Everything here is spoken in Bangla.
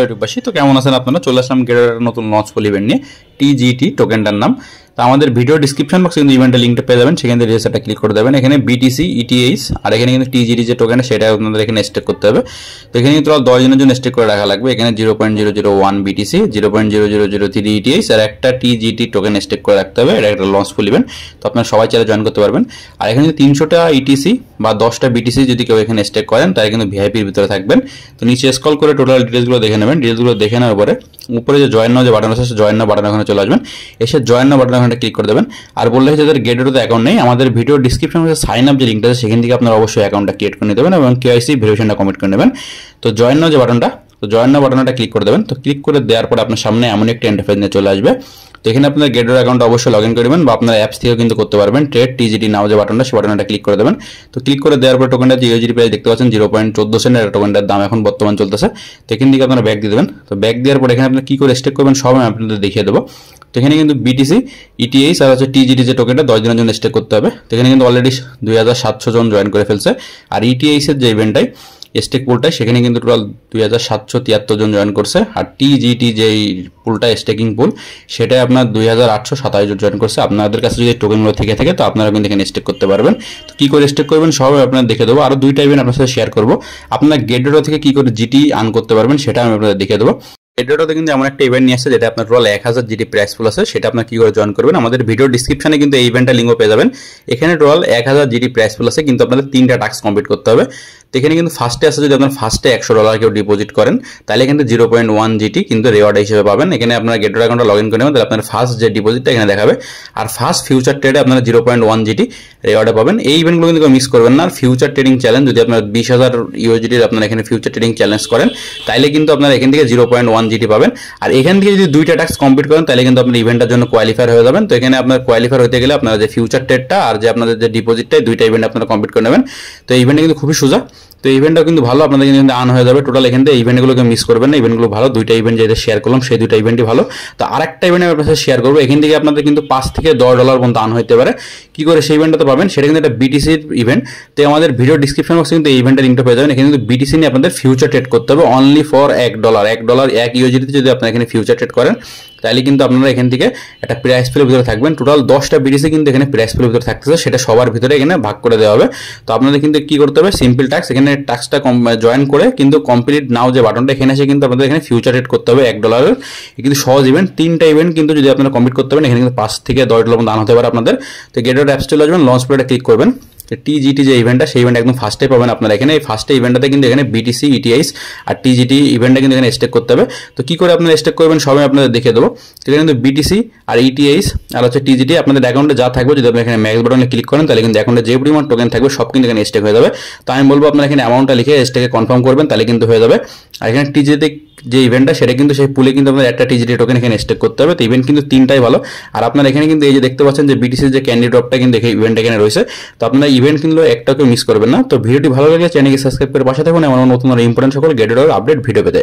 ইউটিউববাসী তো কেমন আছেন আপনারা? চলে আসলাম গেডার নতুন লঞ্চ ফুল ইভেন্ট নিয়ে। টিজিটি টোকেনটার নাম। তো আমাদের ভিডিও ডিসক্রিপশন বক্সে কিন্তু ইভেন্টের লিঙ্কটা পেয়ে যাবেন, সেখানে রেজিস্টারটা ক্লিক করে দেবেন। এখানে বিটিসি ইটিএইচ আর এখানে কিন্তু টিজিটি যে টোকেন সেটা আপনাদের এখানে স্টেক করতে হবে। তো এখানে কিন্তু 10 জনের জন্য স্টেক করে রাখা লাগবে। এখানে 0.001 বিটিসি, 0.0003 ইটিএইচ আর একটা টিজিটি টোকেন স্টেক করে রাখতে হবে। এটা একটা লঞ্চ ফুল ইভেন্ট, তো আপনারা সবাই চাইলে জয়েন করতে পারবেন। আর এখানে 300টা ইটিসি বা 10টা বিটিসি যদি কেউ এখানে স্টেক করেন তাহলে কিন্তু ভিআইপির ভিতরে থাকবেন। তো নিচে স্ক্রল করে টোটাল ডিটেলসগুলো দেখে নেবেন। ডিটেলসগুলো দেখে নেওয়ার পরে উপরে যে জয়েন নাও যে বাটন আছে জয়েন নাও বাটন ওখানে চলে আসবেন। এসে জয়েন নাও বাটন ওখানে ক্লিক করে দেবেন। আর বললে যাদের গেডারতে অ্যাকাউন্ট নেই, আমাদের ভিডিও ডিসক্রিপশন মধ্যে সাইন আপ যে লিঙ্কটা আছে সেখান থেকে আপনারা অবশ্যই অ্যাকাউন্টটা ক্রিয়েট করে নিতে দেবেন এবং কেওয়াইসি ভেরিফিকেশনটা কমপ্লিট করে নেবেন। তো জয়েন নাও যে বাটনটা, তো জয়েন নাও বাটনটা ক্লিক করে দেবেন। তো ক্লিক করে দেওয়ার পর আপনার সামনে এমন একটা ইন্টারফেস নিয়ে চলে আসবে। তো এখানে আপনার গেডার অ্যাকাউন্টটা অবশ্যই লগ ইন করবেন বা আপনার অ্যাপস থেকেও কিন্তু করতে পারবেন। ট্রেড টিজিটি নাও যে বাটনটা, সেই বাটনটা ক্লিক করে দেবেন। তো ক্লিক করে দেওয়ার পর টোকেনটা যে ইউজিডি প্রাইস দেখতে পাচ্ছেন 0.14 সেন্ট টোকেনটার দাম এখন বর্তমান চলতেছে। তো এখান থেকে আপনারা ব্যাক দিয়ে দেবেন। তো ব্যাক দেওয়ার পর এখানে আপনি কি করে স্টেক করবেন সব আমি আপনাদের দেখিয়ে দেবো। তো এখানে কিন্তু বিটিসি ইটিএইচ আর হচ্ছে টিজিটি যে টোকেনটা 10 জনের জন্য স্টেক করতে হবে। তো এখানে কিন্তু অলরেডি 2700 জন জয়েন করে ফেলছে। আর ইটিএইচ এর যে ইভেন্টটাই স্টেক পুলটাই সেখানে কিন্তু টোটাল 2773 জন জয়েন করছে। আর টিজিটি যেই পুলটা স্টেকিং পুল সেটাই আপনার 2827 জন জয়েন করছে। আপনাদের কাছে যদি টোকেনগুলো থেকে থাকে তো আপনারা কিন্তু এখানে স্টেক করতে পারবেন। তো কী করে স্টেক করবেন সব আপনারা দেখে দেবো। আরও 2টা ইভেন্ট আপনার সাথে শেয়ার করবো। আপনার গেডারো থেকে কী করে জিটি আর্ন করতে পারবেন সেটা আমি আপনাদের দেখে দেবো। গেডারোতে কিন্তু এমন একটা ইভেন্ট নিয়ে আসছে যেটা আপনার টোটাল 1000 জিটি প্রাইস ফুল আছে, সেটা আপনার কি করে জয়েন করবেন আমাদের ভিডিও ডিসক্রিপশনে কিন্তু এই ইভেন্টটা লিঙ্কও পেয়ে যাবেন। এখানে টোটাল 1000 জিটি প্রাইস ফুল আছে, কিন্তু আপনাদের 3টা টাস্ক কমপ্লিট করতে হবে। তো এখানে কিন্তু ফার্স্টে আছে যদি আপনার ফার্স্টে $100 কেউ ডিপোজিট করেন তাহলে কিন্তু 0.1 জিটি কিন্তু রেওয়ার্ড হিসেবে পাবেন। এখানে আপনার গেডার অ্যাকাউন্টটা লগ ইন করে নেবেন, তাহলে আপনার ফার্স্ট যে ডিপোজিটটা এখানে দেখাবে। আর ফার্স্ট ফিউচার ট্রেডে আপনারা 0.1 জিটি রেওয়ার্ডে পাবেন। এই ইভেন্টগুলো কিন্তু মিস করবেন না। আর ফিউচার ট্রেডিং চ্যালেঞ্জ যদি আপনার 20,000 ইউএসডির আপনারা এখানে ফিউচার ট্রেডিং চ্যালেঞ্জ করেন তাহলে কিন্তু আপনারা এখান থেকে 0.1 জিটি পাবেন। আর এখান থেকে যদি 2টা টাস্ক কমপ্লিট করেন তাহলে কিন্তু আপনার ইভেন্টের জন্য কোয়ালিফায়ার হয়ে যাবেন। তো এখানে আপনার কোয়ালিফায়ার হতে গেলে আপনারা যে ফিউচার ট্রেডটা আর যে আপনাদের যে ডিপোজিটটা 2টা ইভেন্ট আপনারা কমপ্লিট করে নেবেন। তো এই ইভেন্টটা কিন্তু খুবই সোজা। তো ইভেন্টটাও কিন্তু ভালো, আপনাদের কিন্তু আর্ন হয়ে যাবে টোটাল। এখান থেকে ইভেন্টগুলোকে মিস করবেন না, ইভেন্টগুলো ভালো। 2টা ইভেন্ট যেটা শেয়ার করলাম সেই 2টা ইভেন্টই ভালো। তো আরেকটা ইভেন্ট আমি আপনাদের শেয়ার করবো। এখান থেকে আপনাদের কিন্তু $5 থেকে $10 পর্যন্ত আর্ন হতে পারে। কি করে সেই ইভেন্টটা পাবেন সেটা কিন্তু একটা বিটিসির ইভেন্ট। তো আমাদের ভিডিও ডিসক্রিপশন বক্সে কিন্তু এই ইভেন্টের লিঙ্কটা পেয়ে যাবেন। এখানে কিন্তু বিটিসি নিয়ে আপনাদের ফিউচার ট্রেড করতে হবে অনলি ফর $1 1 ইউএসডিতে যদি আপনারা এখানে ফিউচার ট্রেড করেন তাহলে কিন্তু আপনারা এখান থেকে একটা প্রাইস পুলের ভিতরে থাকবেন। টোটাল 10টা বিটিসি কিন্তু এখানে প্রাইস পুলের ভিতরে থাকতেছে, সেটা সবার ভিতরে এখানে ভাগ করে দেওয়া হবে। তো আপনাদের কিন্তু কি করতে হবে, সিম্পল টাস্ক, এখানে টাস্কটা জয়েন করে কিন্তু কমপ্লিট নাও যে বাটনটা এখানে এসে কিন্তু আপনাদের এখানে ফিউচার ট্রেড করতে হবে $1। কিন্তু সহজ ইভেন্ট, 3টা ইভেন্ট কিন্তু যদি আপনারা কমপ্লিট করতে পারেন এখানে কিন্তু $5 থেকে $10 পর্যন্ত আনা হতে পারে আপনাদের। তো গেডার অ্যাপস চলে আসবেন, লঞ্চ প্লেটে ক্লিক করবেন। টিজিটি যে ইভেন্টটা সেই ইভেন্ট একদম ফার্স্টে পাবেন আপনারা এখানে। এই ফার্স্টে ইভেন্টটাতে কিন্তু এখানে বিটিসি ইটিএইচ আর টিজিটি ইভেন্টটা কিন্তু এখানে স্টেক করতে হবে। তো কি করে আপনারা স্টেক করবেন সবাই আপনাদের দেখে দেবো। এখানে কিন্তু বিটিসি আর ইটিএইচ আর হচ্ছে টিজিটি আপনাদের অ্যাকাউন্টে যা থাকবে যদি আপনি এখানে ম্যাক্স বাটনে ক্লিক করেন তাহলে কিন্তু অ্যাকাউন্টে যে পরিমাণ টোকেন থাকবে সব কিন্তু এখানে স্টেক হয়ে যাবে। তো আমি বলবো আপনারা এখানে অ্যামাউন্টটা লিখে স্টেকে কনফার্ম করবেন তাহলে কিন্তু হয়ে যাবে। আর এখানে টিজিটি যে ইভেন্টটা সেটা কিন্তু সেই পুলে কিন্তু আপনার একটা টিজিটি টোকেন এখানে স্টেক করতে হবে। তো ইভেন্ট কিন্তু 3টাই ভালো। আর আপনারা এখানে কিন্তু এই যে দেখতে পাচ্ছেন যে বিটিসির যে ক্যান্ডি ড্রপটা কিন্তু এই ইভেন্ট এখানে রয়েছে। তো আপনারা ইভেন্ট কিন্তু একটাকে মিস করবেন না। তো ভিডিওটি ভালো লাগে চ্যানেলকে সাবস্ক্রাইব করে পাশে থাকুন এমন নতুন ইম্পর্টেন্ট সকল গেডার আপডেট ভিডিও পেতে।